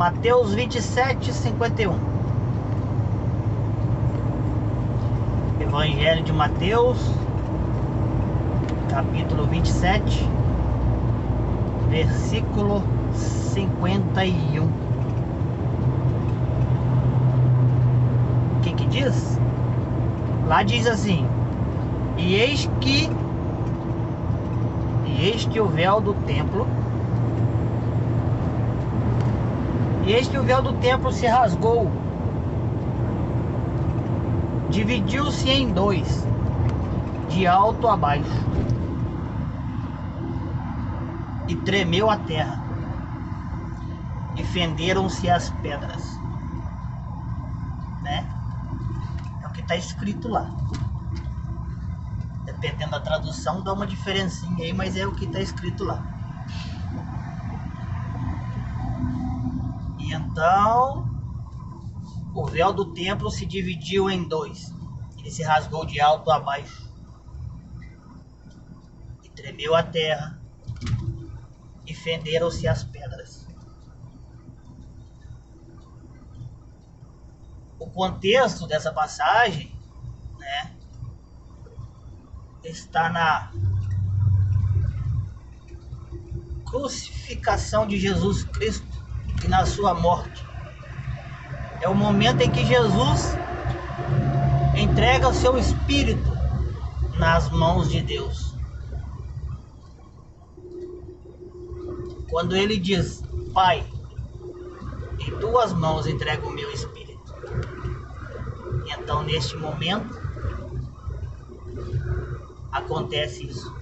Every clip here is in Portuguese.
Mateus 27:51. Evangelho de Mateus, capítulo 27, versículo 51. O que diz? Lá diz assim: E eis que o véu do templo se rasgou, dividiu-se em dois, de alto a baixo, e tremeu a terra, e fenderam-se as pedras, né? É o que está escrito lá. Dependendo da tradução, dá uma diferencinha aí, mas é o que está escrito lá. E então, o véu do templo se dividiu em dois. Ele se rasgou de alto a baixo. E tremeu a terra. E fenderam-se as pedras. O contexto dessa passagem, né, está na crucificação de Jesus Cristo e na sua morte. É o momento em que Jesus entrega o seu espírito nas mãos de Deus. Quando ele diz: Pai, em tuas mãos entrego o meu espírito. Então, neste momento, acontece isso.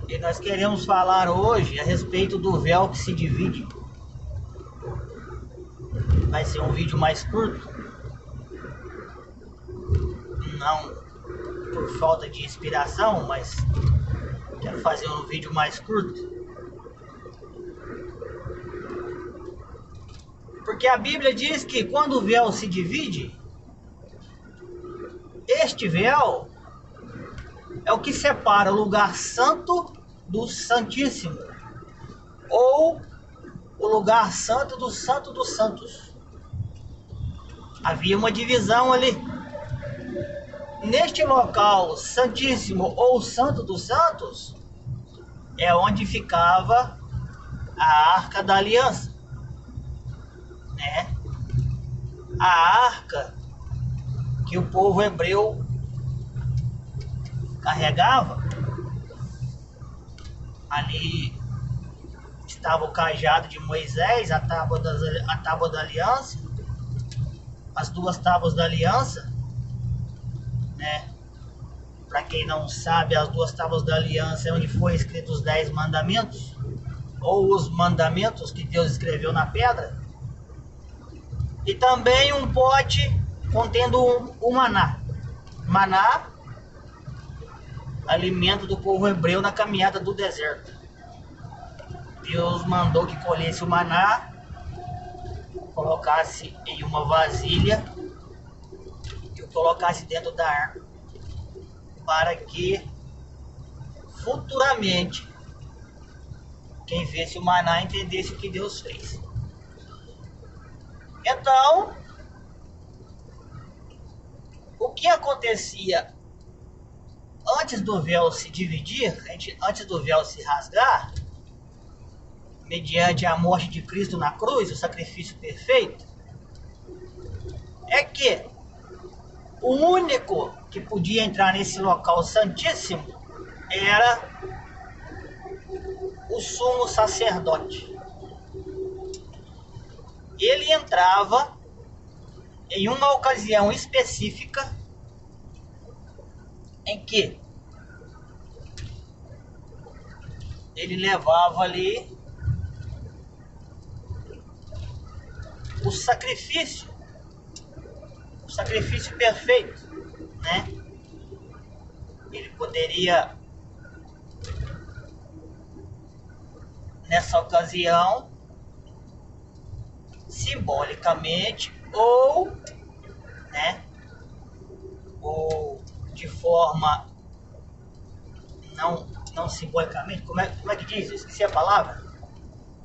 E nós queremos falar hoje a respeito do véu que se divide. Vai ser um vídeo mais curto. Não por falta de inspiração, mas quero fazer um vídeo mais curto. Porque a Bíblia diz que quando o véu se divide, este véu é o que separa o lugar santo do santíssimo, ou o lugar santo do santo dos santos. Havia uma divisão ali. Neste local santíssimo ou santo dos santos é onde ficava a Arca da Aliança, né? A arca que o povo hebreu carregava. Ali estava o cajado de Moisés, a tábua da aliança, as duas tábuas da aliança, né? Para quem não sabe, as duas tábuas da aliança é onde foi escrito os 10 mandamentos, ou os mandamentos que Deus escreveu na pedra. E também um pote contendo o maná. Maná, alimento do povo hebreu na caminhada do deserto. Deus mandou que colhesse o maná, colocasse em uma vasilha e o colocasse dentro da arca, para que futuramente quem visse o maná entendesse o que Deus fez. Então, o que acontecia antes do véu se dividir, antes do véu se rasgar, mediante a morte de Cristo na cruz, o sacrifício perfeito, é que o único que podia entrar nesse local santíssimo era o sumo sacerdote. Ele entrava em uma ocasião específica em que ele levava ali o sacrifício perfeito, né? Ele poderia, nessa ocasião, simbolicamente ou, né, ou de forma não simbolicamente, como é que diz? Eu esqueci a palavra.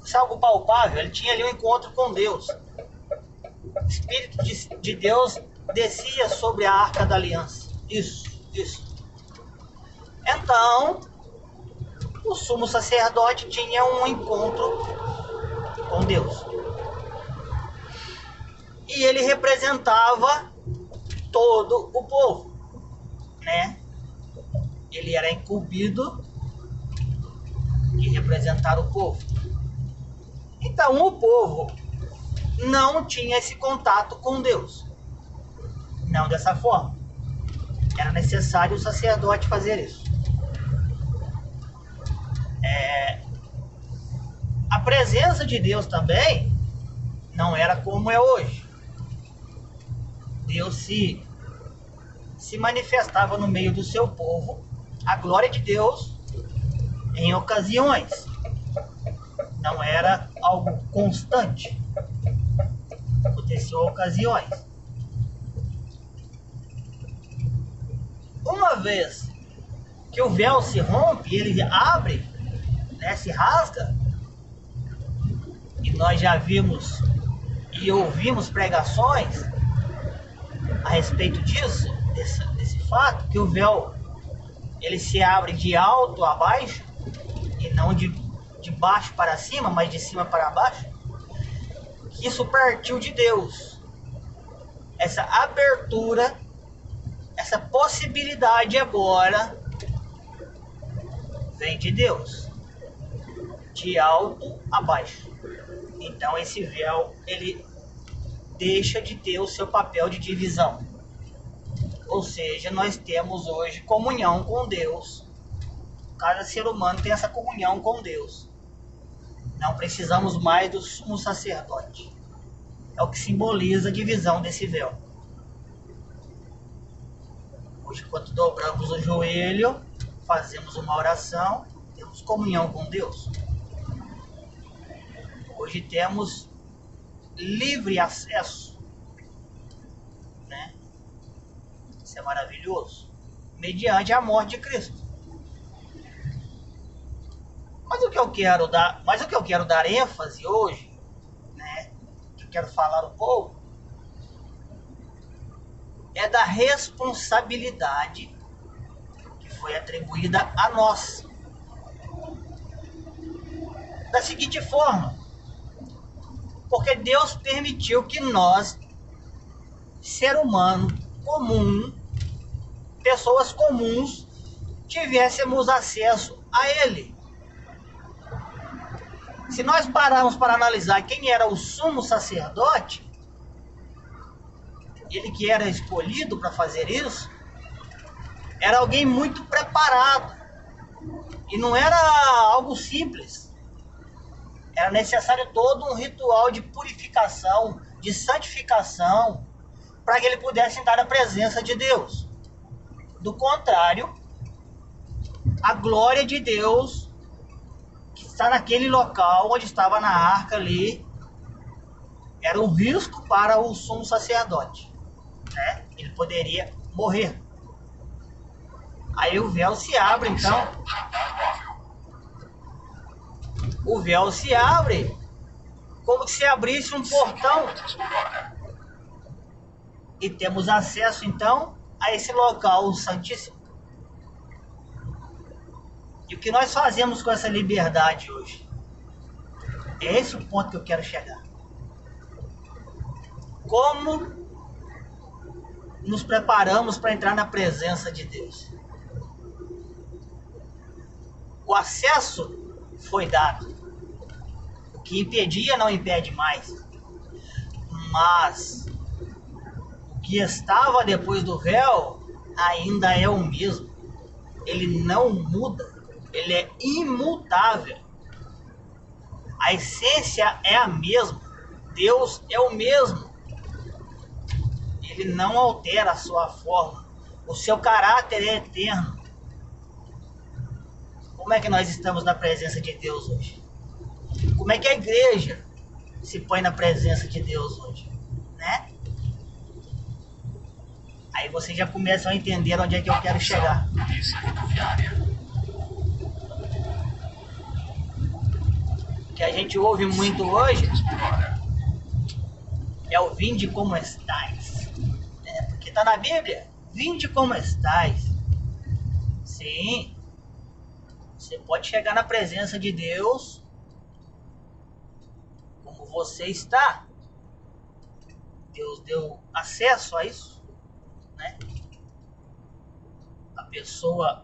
fosse algo palpável. Ele tinha ali um encontro com Deus. O Espírito de Deus descia sobre a Arca da Aliança. Isso. Então, o sumo sacerdote tinha um encontro com Deus. E ele representava todo o povo, né? Ele era incumbido de representar o povo. Então, o povo não tinha esse contato com Deus. Não dessa forma. Era necessário o sacerdote fazer isso. A presença de Deus também não era como é hoje. Deus se manifestava no meio do seu povo, a glória de Deus, em ocasiões. Não era algo constante. Aconteceu em ocasiões. Uma vez que o véu se rompe, ele abre, né, se rasga, e nós já vimos e ouvimos pregações a respeito disso, desse fato, que o véu ele se abre de alto a baixo e não de baixo para cima, mas de cima para baixo. Isso partiu de Deus. Essa abertura, essa possibilidade agora vem de Deus, de alto a baixo. Então esse véu ele deixa de ter o seu papel de divisão. Ou seja, nós temos hoje comunhão com Deus. Cada ser humano tem essa comunhão com Deus. Não precisamos mais do sumo sacerdote. É o que simboliza a divisão desse véu. Hoje, quando dobramos o joelho, fazemos uma oração, temos comunhão com Deus. Hoje temos livre acesso, né? Isso é maravilhoso, mediante a morte de Cristo. Mas o que eu quero dar ênfase hoje, né? Que eu quero falar um pouco, é da responsabilidade que foi atribuída a nós. Da seguinte forma: porque Deus permitiu que nós, ser humano comum, pessoas comuns, tivéssemos acesso a Ele. Se nós pararmos para analisar quem era o sumo sacerdote, ele que era escolhido para fazer isso, era alguém muito preparado. E não era algo simples. Era necessário todo um ritual de purificação, de santificação, para que ele pudesse entrar na presença de Deus. Do contrário, a glória de Deus, que está naquele local onde estava na arca ali, era um risco para o sumo sacerdote, né? Ele poderia morrer. Aí o véu se abre, então. O véu se abre como se abrisse um portão. E temos acesso, então, a esse local santíssimo. E o que nós fazemos com essa liberdade hoje? É esse o ponto que eu quero chegar. Como nos preparamos para entrar na presença de Deus? O acesso foi dado. O que impedia não impede mais. Mas o que estava depois do véu ainda é o mesmo. Ele não muda. Ele é imutável. A essência é a mesma. Deus é o mesmo. Ele não altera a sua forma. O seu caráter é eterno. Como é que nós estamos na presença de Deus hoje? Como é que a igreja se põe na presença de Deus hoje, né? Aí vocês já começam a entender onde é que eu quero chegar. que a gente ouve muito hoje é o vinde como estais. Porque está na Bíblia, vinde como estais. Sim, você pode chegar na presença de Deus como você está. Deus deu acesso a isso, né? A pessoa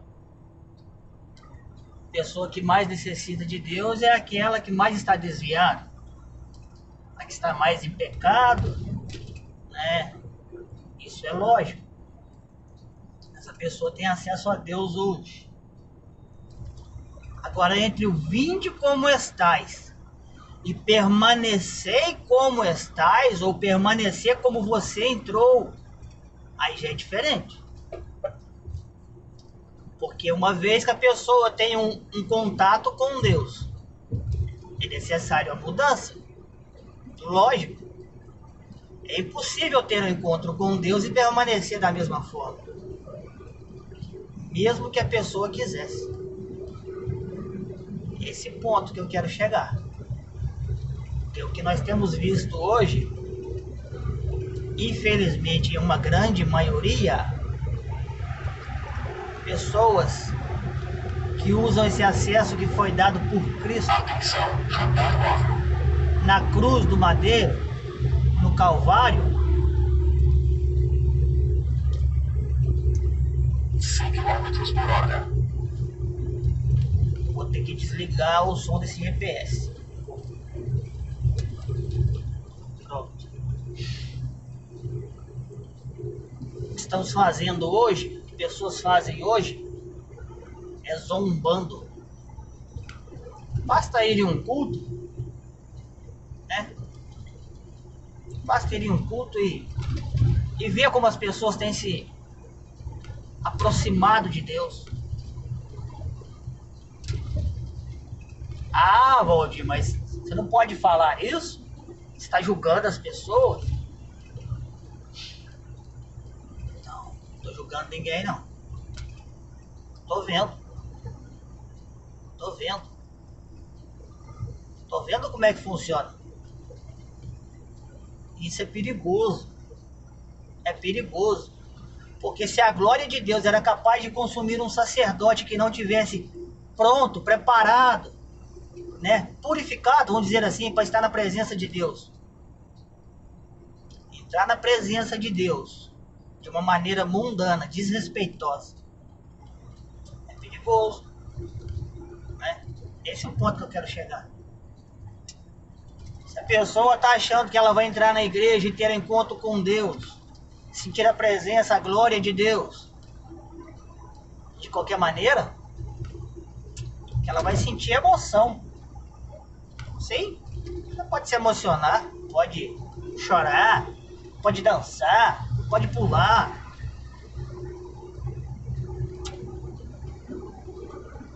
que mais necessita de Deus é aquela que mais está desviada, a que está mais em pecado, né? Isso é lógico. Essa pessoa tem acesso a Deus hoje. Agora, entre o vinde como estais e permanecer como estais, ou permanecer como você entrou, aí já é diferente. Porque uma vez que a pessoa tem um contato com Deus, é necessário a mudança. Lógico. É impossível ter um encontro com Deus e permanecer da mesma forma. Mesmo que a pessoa quisesse. Esse ponto que eu quero chegar. Porque o que nós temos visto hoje, infelizmente, em uma grande maioria, pessoas que usam esse acesso que foi dado por Cristo na cruz do madeiro, no Calvário, 100 km por hora. Vou ter que desligar o som desse GPS. Pronto. O que estamos fazendo hoje, o que pessoas fazem hoje, é zombando. Basta ir em um culto, né? Basta ir em um culto e ver como as pessoas têm se aproximado de Deus. Ah, Valdir, mas você não pode falar isso? Você está julgando as pessoas? Não, não estou julgando ninguém, não. Tô vendo. Tô vendo como é que funciona. Isso é perigoso. É perigoso. Porque se a glória de Deus era capaz de consumir um sacerdote que não tivesse pronto, preparado, né, purificado, vamos dizer assim, para estar na presença de Deus. Entrar na presença de Deus de uma maneira mundana, desrespeitosa, é perigoso, né? Esse é o ponto que eu quero chegar. Se a pessoa está achando que ela vai entrar na igreja e ter encontro com Deus, sentir a presença, a glória de Deus, de qualquer maneira, que ela vai sentir emoção. Sim, ela pode se emocionar, pode chorar, pode dançar, pode pular.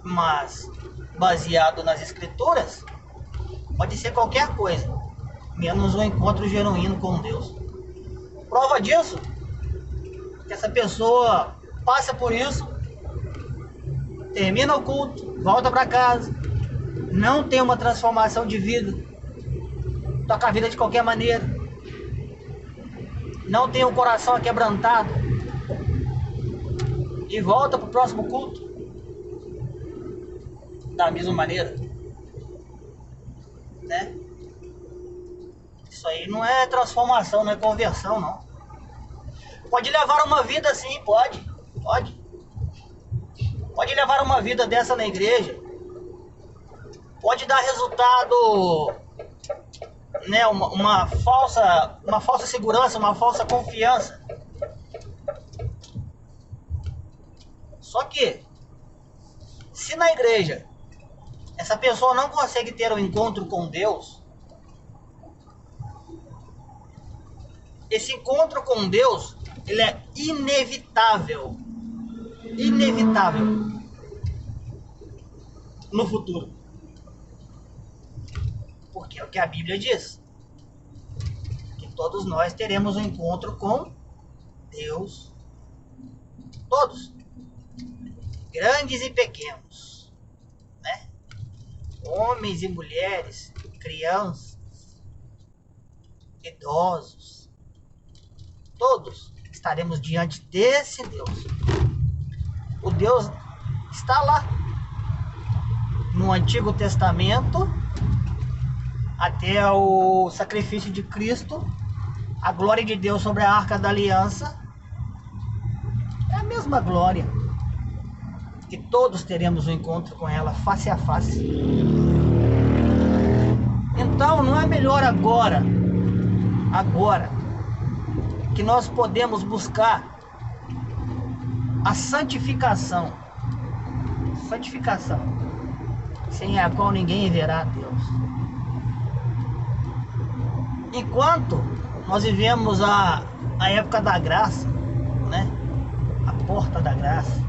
Mas, baseado nas escrituras, pode ser qualquer coisa, menos um encontro genuíno com Deus. Prova disso, que essa pessoa passa por isso, termina o culto, volta para casa, não tem uma transformação de vida, toca a vida de qualquer maneira, não tem o coração aquebrantado e volta para o próximo culto da mesma maneira, né? Isso aí não é transformação, não é conversão, não. Pode levar uma vida assim, pode levar uma vida dessa na igreja, pode dar resultado, né, uma falsa segurança, uma falsa confiança. Só que, se na igreja essa pessoa não consegue ter um encontro com Deus, esse encontro com Deus, ele é inevitável no futuro. Porque é o que a Bíblia diz, que todos nós teremos um encontro com Deus, todos, grandes e pequenos, né? homens e mulheres, crianças, idosos, todos estaremos diante desse Deus. O Deus está lá no Antigo Testamento, até o sacrifício de Cristo, a glória de Deus sobre a Arca da Aliança é a mesma glória, que todos teremos um encontro com ela face a face. Então não é melhor agora que nós podemos buscar a santificação, sem a qual ninguém verá a Deus. Enquanto nós vivemos a época da graça, né? A porta da graça.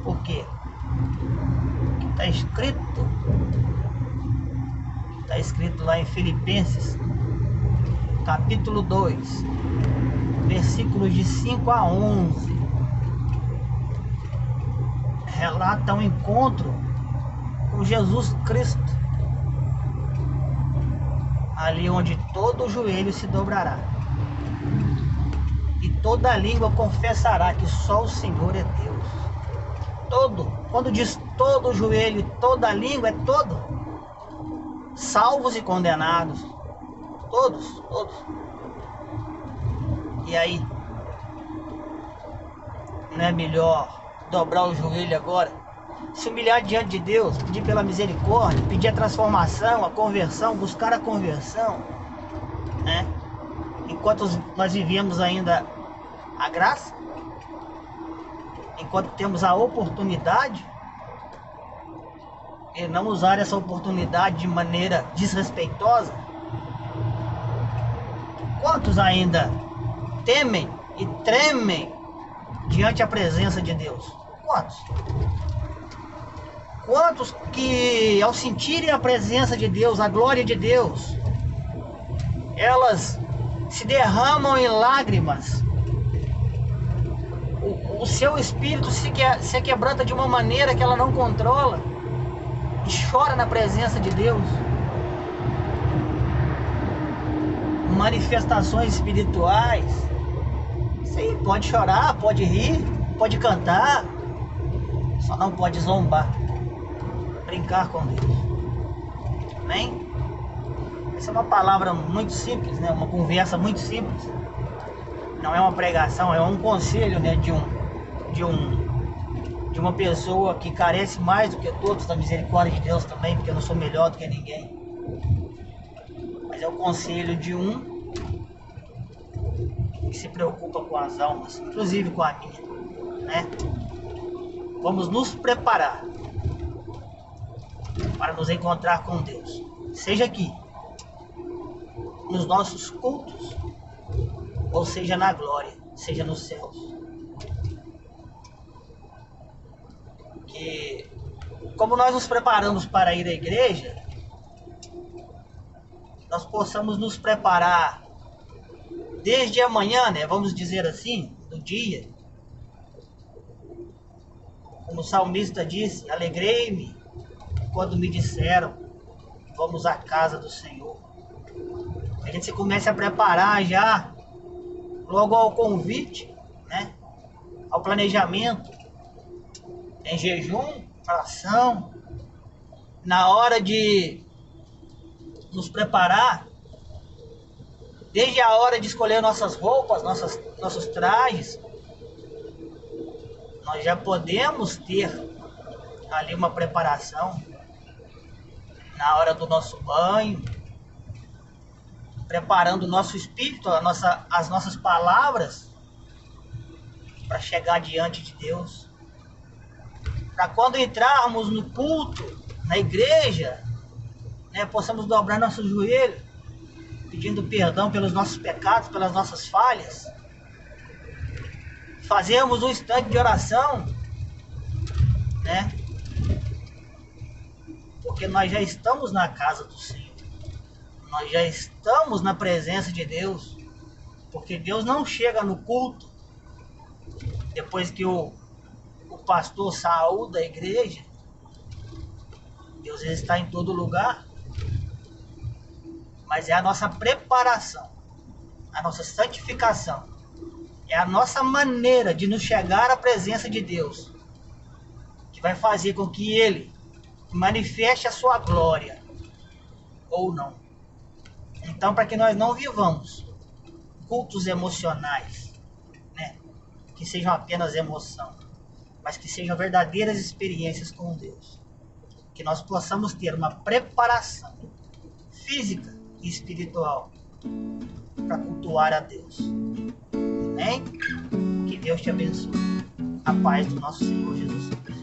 Por quê? Está escrito lá em Filipenses, capítulo 2, versículos de 5 a 11. Relata um encontro com Jesus Cristo, ali onde todo joelho se dobrará e toda língua confessará que só o Senhor é Deus. Todo, quando diz todo joelho, toda língua, é todo, salvos e condenados, todos. E aí, não é melhor dobrar o joelho agora, se humilhar diante de Deus, pedir pela misericórdia, pedir a transformação, a conversão, buscar a conversão, né? Enquanto nós vivemos ainda a graça, enquanto temos a oportunidade, e não usar essa oportunidade de maneira desrespeitosa. Quantos ainda temem e tremem diante a presença de Deus? Quantos que, ao sentirem a presença de Deus, a glória de Deus, elas se derramam em lágrimas, o seu espírito se quebranta de uma maneira que ela não controla e chora na presença de Deus? Manifestações espirituais, sim, pode chorar, pode rir, pode cantar, só não pode zombar, brincar com Deus. Amém? Essa é uma palavra muito simples, né? Uma conversa muito simples. Não é uma pregação, é um conselho, né? De uma pessoa que carece mais do que todos da misericórdia de Deus também, porque eu não sou melhor do que ninguém. Mas é o conselho de um que se preocupa com as almas, inclusive com a minha, né? Vamos nos preparar para nos encontrar com Deus, seja aqui nos nossos cultos, ou seja na glória, seja nos céus. Que, como nós nos preparamos para ir à igreja, nós possamos nos preparar desde amanhã, né? Vamos dizer assim, no dia. Como o salmista disse, alegrei-me quando me disseram, vamos à casa do Senhor. A gente se comece a preparar já, logo ao convite, né? Ao planejamento, em jejum, oração, na hora de nos preparar, desde a hora de escolher nossas roupas, nossos trajes, nós já podemos ter ali uma preparação na hora do nosso banho, preparando o nosso espírito, as nossas palavras para chegar diante de Deus. Para quando entrarmos no culto, na igreja, né, possamos dobrar nosso joelho, pedindo perdão pelos nossos pecados, pelas nossas falhas. Fazemos um instante de oração, né? Porque nós já estamos na casa do Senhor. Nós já estamos na presença de Deus. Porque Deus não chega no culto depois que o pastor saúda a igreja Deus está em todo lugar, mas é a nossa preparação, a nossa santificação, é a nossa maneira de nos chegar à presença de Deus, que vai fazer com que Ele manifeste a sua glória, ou não. Então, para que nós não vivamos cultos emocionais, né, que sejam apenas emoção, mas que sejam verdadeiras experiências com Deus, que nós possamos ter uma preparação física e espiritual para cultuar a Deus. Amém? Que Deus te abençoe. A paz do nosso Senhor Jesus Cristo.